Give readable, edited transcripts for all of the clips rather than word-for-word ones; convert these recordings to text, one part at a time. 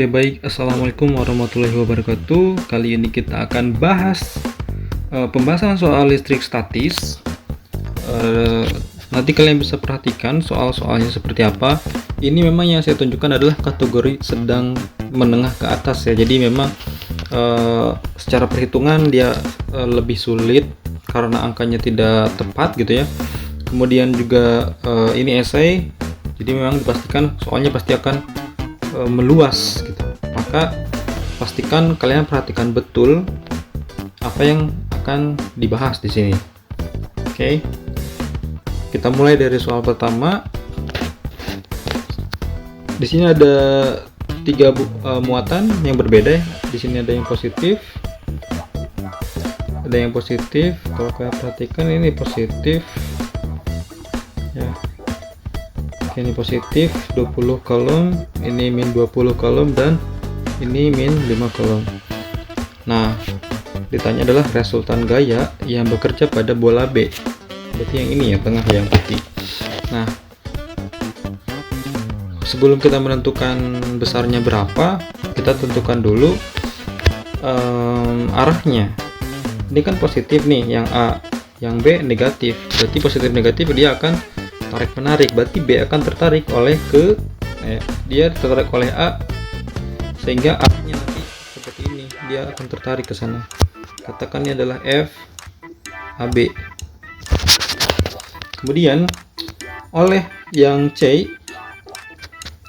Oke baik, Assalamualaikum warahmatullahi wabarakatuh. Kali ini kita akan bahas pembahasan soal listrik statis. Nanti kalian bisa perhatikan soal-soalnya seperti apa. Ini memang yang saya tunjukkan adalah kategori sedang menengah ke atas ya. Jadi memang secara perhitungan dia lebih sulit karena angkanya tidak tepat gitu ya. Kemudian juga ini esai, jadi memang dipastikan soalnya pasti akan meluas gitu. Maka pastikan kalian perhatikan betul apa yang akan dibahas di sini. Oke. Kita mulai dari soal pertama. Di sini ada tiga muatan yang berbeda. Di sini ada yang positif. Ada yang positif. Kalau kalian perhatikan ini positif. Ya. Oke, ini positif 20 kolom, ini min 20 kolom, dan ini min 5 kolom. Nah, ditanya adalah resultan gaya yang bekerja pada bola B. Berarti yang ini ya, tengah yang putih. Nah, sebelum kita menentukan besarnya berapa, kita tentukan dulu arahnya. Ini kan positif nih, yang A, yang B negatif. Berarti positif negatif dia akan tarik menarik, berarti B akan tertarik oleh dia tertarik oleh A, sehingga A-nya nanti seperti ini, dia akan tertarik ke sana. Katakan ini adalah F AB. Kemudian oleh yang C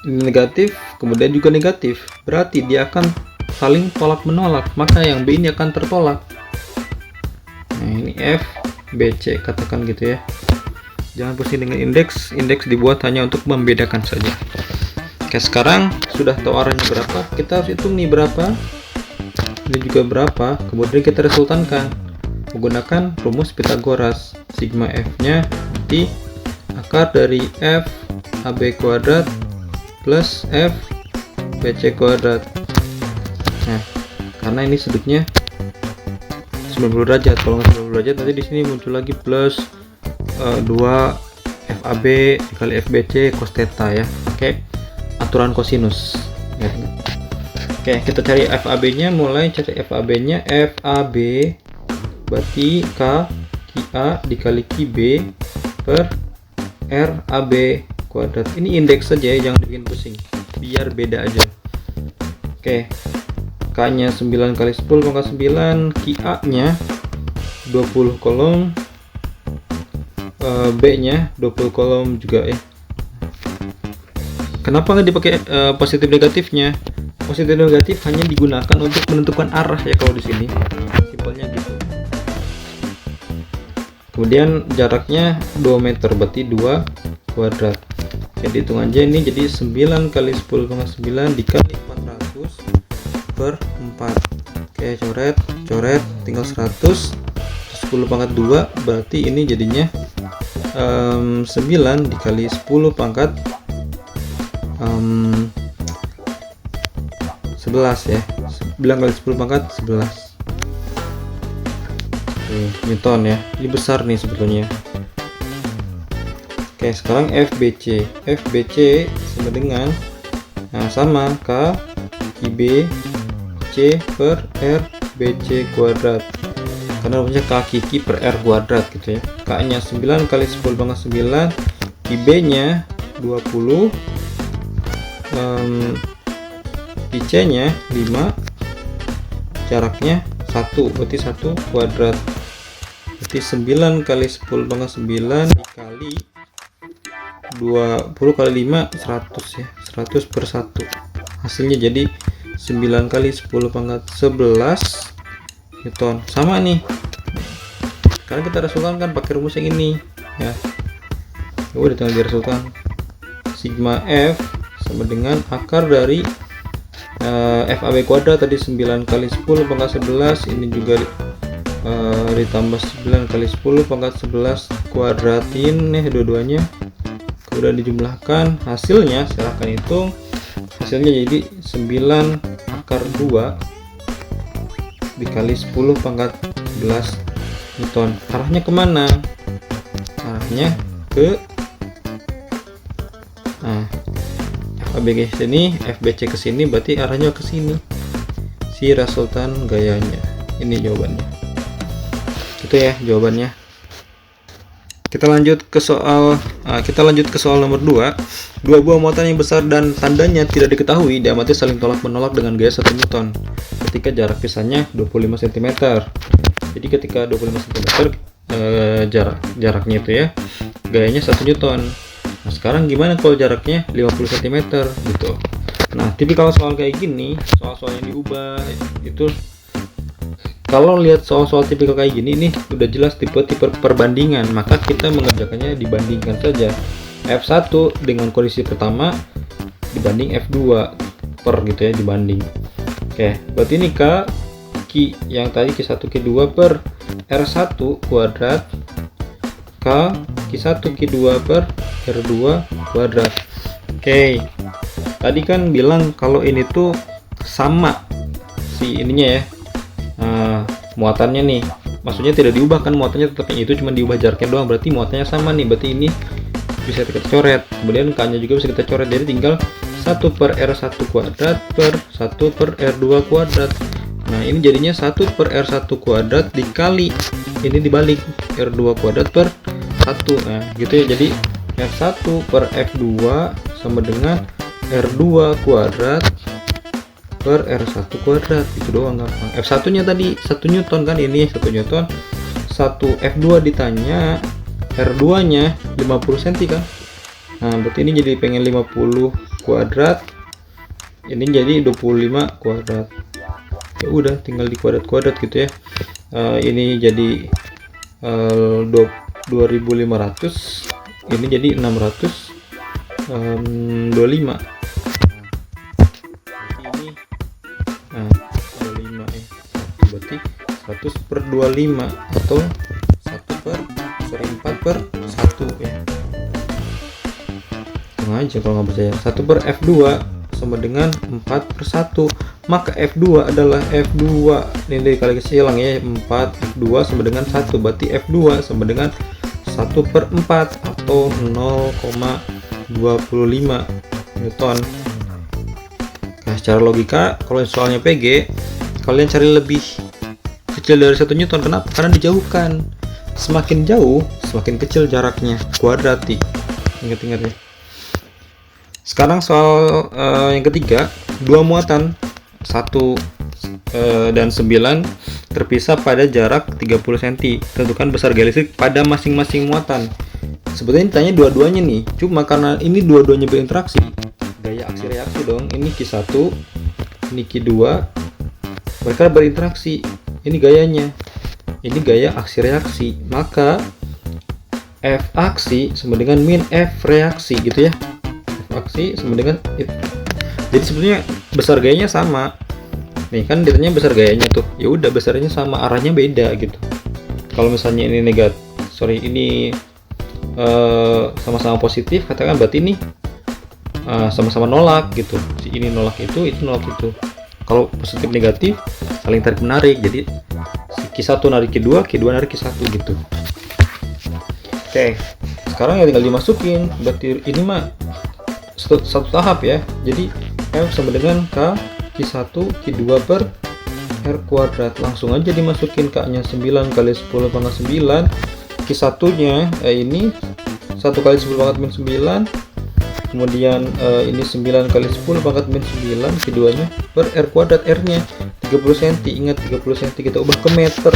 ini negatif, kemudian juga negatif, berarti dia akan saling tolak menolak, maka yang B ini akan tertolak. Nah, ini F BC, katakan gitu ya. Jangan pusing dengan indeks dibuat hanya untuk membedakan saja. Oke, sekarang sudah tahu arahnya berapa, kita harus hitung nih berapa, ini juga berapa, kemudian kita resultankan menggunakan rumus Pythagoras. Sigma F nya nanti akar dari F AB kuadrat plus F BC kuadrat. Nah, karena ini sudutnya 90 derajat, kalau nggak 90 derajat nanti di sini muncul lagi plus 2 FAB dikali FBC cos theta ya, pakai aturan kosinus ya. Oke, kita cari FAB nya, mulai cari FAB nya. FAB berarti K QA dikali QB per RAB kuadrat. Ini indeks saja ya, jangan bikin pusing, biar beda aja. Oke, K nya 9 kali 10 pangkat 9, QA nya 20 kolom, B nya 20 kolom juga ya. Kenapa nggak dipakai positif negatifnya? Positif negatif hanya digunakan untuk menentukan arah ya kalau di sini. Simpelnya gitu. Kemudian jaraknya 2 meter, berarti 2 kuadrat. Jadi hitung aja, ini jadi 9 kali 10 pangkat 9 dikali 400 per 4. Oke, coret, tinggal 100. 10 pangkat 2 berarti ini jadinya 9 dikali 10 pangkat 11 ya, 9 kali 10 pangkat 11 Newton ya. Ini besar nih sebetulnya. Oke, sekarang FBC sama dengan sama K IB C per R BC kuadrat, karena rumusnya K kiki per R kuadrat gitu ya. K nya 9 kali 10 pangkat 9, IB nya 20, IC nya 5, jaraknya 1, berarti 1 kuadrat. Berarti 9 kali 10 pangkat 9 dikali 20 kali 5 100 ya, 100 per 1. Hasilnya jadi 9 kali 10 pangkat 11 Newton. Sama nih, karena kita resultan kan pakai rumus yang ini ya. Udah tinggal diresultan. Sigma F sama dengan akar dari FAB kuadrat tadi 9 kali 10 pangkat 11, ini juga ditambah 9 kali 10 pangkat 11 kuadratin nih dua-duanya, kemudian dijumlahkan, hasilnya silahkan hitung. Hasilnya jadi 9 akar 2 dikali 10 pangkat 11 Newton. Arahnya kemana? Arahnya ke ABG ke sini, FBC ke sini, berarti arahnya ke sini. Si resultan gayanya. Ini jawabannya. Itu ya jawabannya. Kita lanjut ke soal nomor 2. Dua buah muatan yang besar dan tandanya tidak diketahui diamati saling tolak-menolak dengan gaya 1 Newton ketika jarak pisahnya 25 cm. Jadi ketika 25 cm jaraknya itu ya, gayanya 1 Newton. Nah, sekarang gimana kalau jaraknya 50 cm gitu. Nah, tipikal soal kayak gini, soal-soal yang diubah itu, kalau lihat soal-soal tipikal kayak gini, ini udah jelas tipe-tipe perbandingan, maka kita mengerjakannya dibandingkan saja. F1 dengan kondisi pertama dibanding F2 per gitu ya, dibanding. Oke, berarti ini Q yang tadi Q1 Q2 per R1 kuadrat Q1 Q2 per R2 kuadrat. Oke, tadi kan bilang kalau ini tuh sama si ininya ya, muatannya nih, maksudnya tidak diubah kan, muatannya tetap yang itu, cuma diubah jaraknya doang, berarti muatannya sama nih, berarti ini bisa kita coret, kemudian K nya juga bisa kita coret, jadi tinggal 1 per R1 kuadrat per 1 per R2 kuadrat. Nah, ini jadinya 1 per R1 kuadrat dikali ini dibalik R2 kuadrat per 1. Nah gitu ya, jadi F1 per F2 sama dengan R2 kuadrat per R1 kuadrat, itu doang, gampang. F1 nya tadi 1 Newton kan, ini 1 Newton, 1 F2 ditanya R2 nya 50 cm kan. Nah berarti ini jadi pengen 50 kuadrat, ini jadi 25 kuadrat. Ya udah tinggal di kuadrat gitu ya. Ini jadi 2500, ini jadi 625. Nah, 25 ya. Berarti 100 per 25 atau 4 per 1 ya. Tengah aja kalau nggak percaya. 1 per F2 sama dengan 4 per 1. Maka F2 adalah F2. Ini dikali silang ya, 4 F2 sama dengan 1. Berarti F2 sama dengan 1 per 4 atau 0,25 Newton. Nah, secara logika, kalau soalnya PG, kalian cari lebih kecil dari 1 Newton. Kenapa? Karena dijauhkan. Semakin jauh, semakin kecil jaraknya. Kuadrati. Ingat-ingat ya. Sekarang soal yang ketiga, dua muatan 1 dan 9 terpisah pada jarak 30 cm. Tentukan besar gaya listrik pada masing-masing muatan. Sebetulnya ditanya dua-duanya nih. Cuma karena ini dua-duanya berinteraksi, gaya aksi reaksi dong. Ini Q1, ini Q2, mereka berinteraksi. Ini gayanya, ini gaya aksi reaksi, maka F aksi sama dengan min F reaksi gitu ya. F aksi sama dengan F. Jadi sebetulnya besar gayanya sama. Nih kan ditanya besar gayanya tuh, ya udah besarnya sama, arahnya beda gitu. Kalau misalnya ini ini sama-sama positif, katakan berarti ini sama-sama nolak gitu. Si ini nolak itu nolak itu. Kalau positif negatif saling tarik menarik, jadi si Q1 narik Q2, Q2 narik Q1 gitu. Oke, sekarang ya tinggal dimasukin, berarti ini mah satu tahap ya. Jadi F sama dengan K Q1 Q2 per R kuadrat. Langsung aja dimasukin, K nya 9 kali 10 pangkat 9, Q1 nya ini 1 kali 10 pangkat min 9, kemudian ini 9 kali 10 pangkat min 9, Q2 nya per R kuadrat. R nya 30 cm, ingat 30 cm kita ubah ke meter,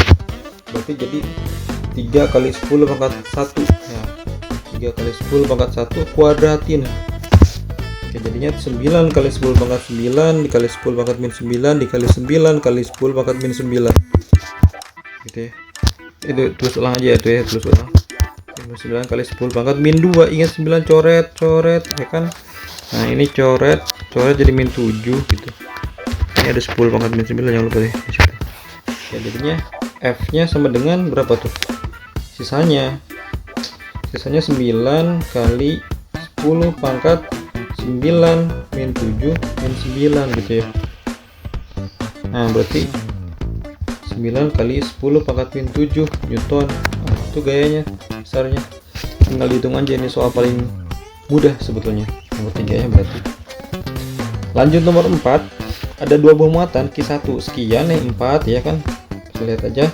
berarti jadi 3 kali 10 pangkat 1 ya, 3 kali 10 pangkat 1 kuadratin. Oke, jadinya 9 kali 10 pangkat 9 dikali 10 pangkat min 9 dikali 9 kali 10 pangkat min 9 gitu ya. Itu terus ulang aja itu ya, terus ulang. 9 kali 10 pangkat min 2, ingat 9 coret ya kan. Nah ini coret jadi min 7 gitu. Ini ada 10 pangkat min 9, jangan lupa deh disitu. Ya jadinya F nya sama dengan berapa tuh? Sisanya 9 kali 10 pangkat 9 min 7 min 9 gitu ya. Nah berarti 9 kali 10 pangkat min 7 Newton. Nah, itu gayanya, besarnya. Tinggal dihitung aja, ini soal paling mudah sebetulnya, nomor 3 ya berarti. Lanjut nomor 4, ada dua buah muatan, Q1 sekian nih 4 ya kan. Kita lihat aja.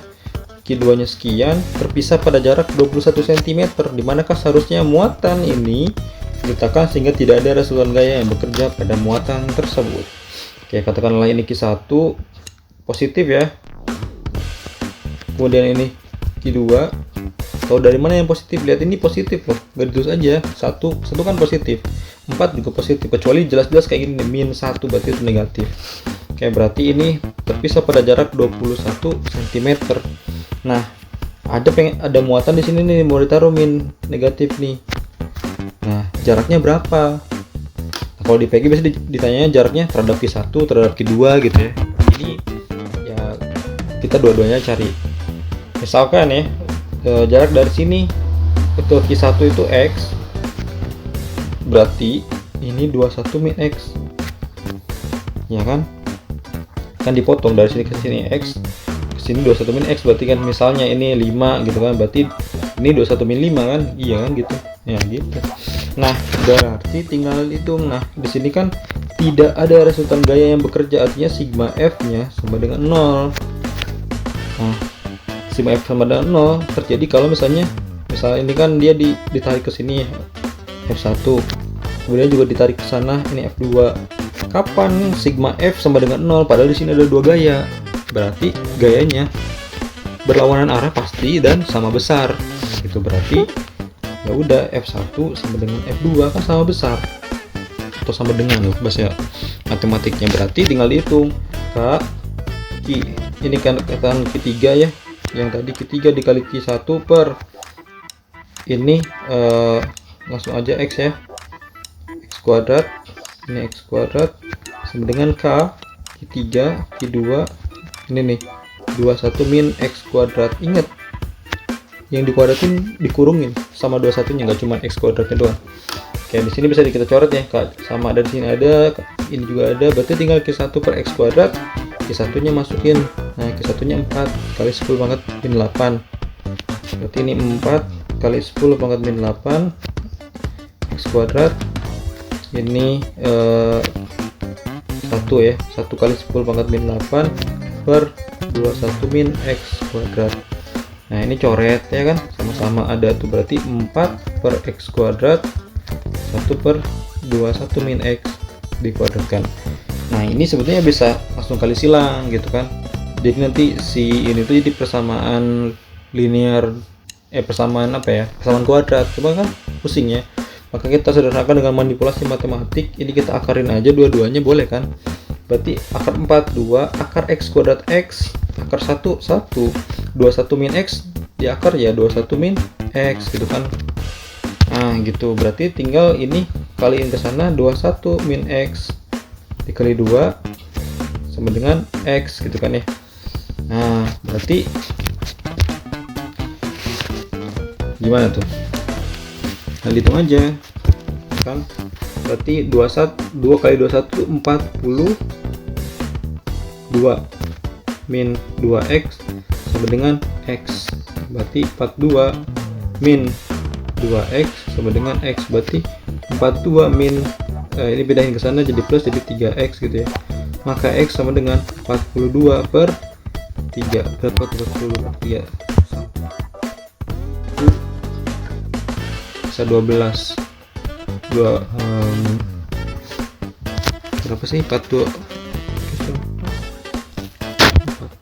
Q2 nya sekian, terpisah pada jarak 21 cm. Dimanakah seharusnya muatan ini diletakkan sehingga tidak ada resultan gaya yang bekerja pada muatan tersebut. Oke, katakanlah ini Q1 positif ya. Kemudian ini Q2. Tahu dari mana yang positif? Lihat ini positif loh, garis aja. Satu kan positif, 4 juga positif, kecuali jelas-jelas kayak gini -1 berarti itu negatif. Oke, berarti ini terpisah pada jarak 21 cm. Nah, ada muatan di sini nih, mau ditaruh min negatif nih. Nah, jaraknya berapa? Nah, kalau di PG biasanya ditanya jaraknya terhadap Q1 terhadap Q2 gitu ya. Ini ya kita dua-duanya cari. Misalkan ya, jarak dari sini ke Q1 itu X, berarti ini 21 min X ya kan dipotong dari sini ke sini X, ke sini 21 min X, berarti kan misalnya ini 5 gitu kan, berarti ini 21 min 5 kan, iya kan gitu ya gitu. Nah, berarti tinggal hitung. Nah, di sini kan tidak ada resultan gaya yang bekerja, artinya sigma F nya sama dengan 0. Nah, sigma F sama dengan 0 terjadi kalau misalnya ini kan dia ditarik ke sini F1, kemudian juga ditarik ke sana ini F2. Kapan sigma F sama dengan 0 padahal di sini ada dua gaya? Berarti gayanya berlawanan arah pasti dan sama besar. Itu berarti ya udah F1 sama dengan F2 kan sama besar atau sama dengan loh bahasa matematiknya. Berarti tinggal dihitung ini kan katakan Q3 ya, yang tadi Q3 dikali Q1 per ini langsung aja X ya, X kuadrat, ini X kuadrat sama dengan K Q3 Q2 ini nih 21 min X kuadrat. Ingat yang dikuadratin dikurungin sama 21 nya, nggak cuma X kuadratnya doang. Oke, di sini bisa kita coret ya, sama ada di sini ada, ini juga ada, berarti tinggal Q1 per X kuadrat, Q1 nya masukin. Nah, Q1 nya 4 kali 10 pangkat min 8, berarti ini 4 kali 10 pangkat min 8 X kuadrat, ini 1 ya, 1 kali 10 pangkat min 8 per 21 min X kuadrat. Nah, ini coret ya kan, sama-sama ada tuh, berarti 4 per X kuadrat 1 per 21 min X dikuadratkan. Nah, ini sebetulnya bisa langsung kali silang gitu kan, jadi nanti si ini tuh jadi persamaan linear persamaan apa ya, persamaan kuadrat. Coba kan pusing ya, maka kita sederhanakan dengan manipulasi matematik. Ini kita akarin aja dua-duanya boleh kan, berarti akar 4 2, akar X kuadrat X, akar 1 1, 21 min X di akar ya 21 min X gitu kan. Nah gitu, berarti tinggal ini kaliin ke sana, 21 min X dikali 2 sama dengan X gitu kan ya. Nah berarti gimana tuh? Nah, hitung aja kan, berarti 2 kali 21 40, 2 min 2X sama dengan X, berarti 42 min 2X sama dengan X, berarti 42 min ini pindahin ke sana jadi plus, jadi 3X gitu ya. Maka X sama dengan 42 per 3, berapa 43 bisa 12 berapa sih, 42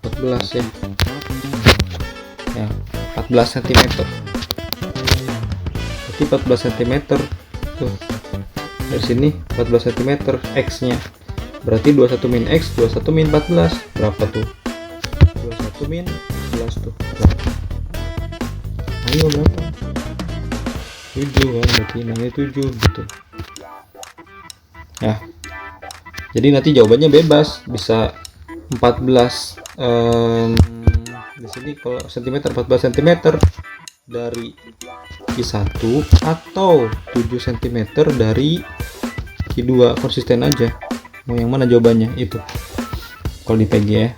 14 ya, 14 cm, berarti 14 cm tuh, dari sini 14 cm X nya, berarti 21 min X 21 min 14 berapa tuh, 21 min 14 tuh berapa? Ayo berapa? 7 kan, berarti namanya 7 gitu ya. Jadi nanti jawabannya bebas, bisa 14 di sini kalau cm 14 cm dari Q1 atau 7 cm dari Q2, konsisten aja mau yang mana jawabannya itu kalau di PG ya.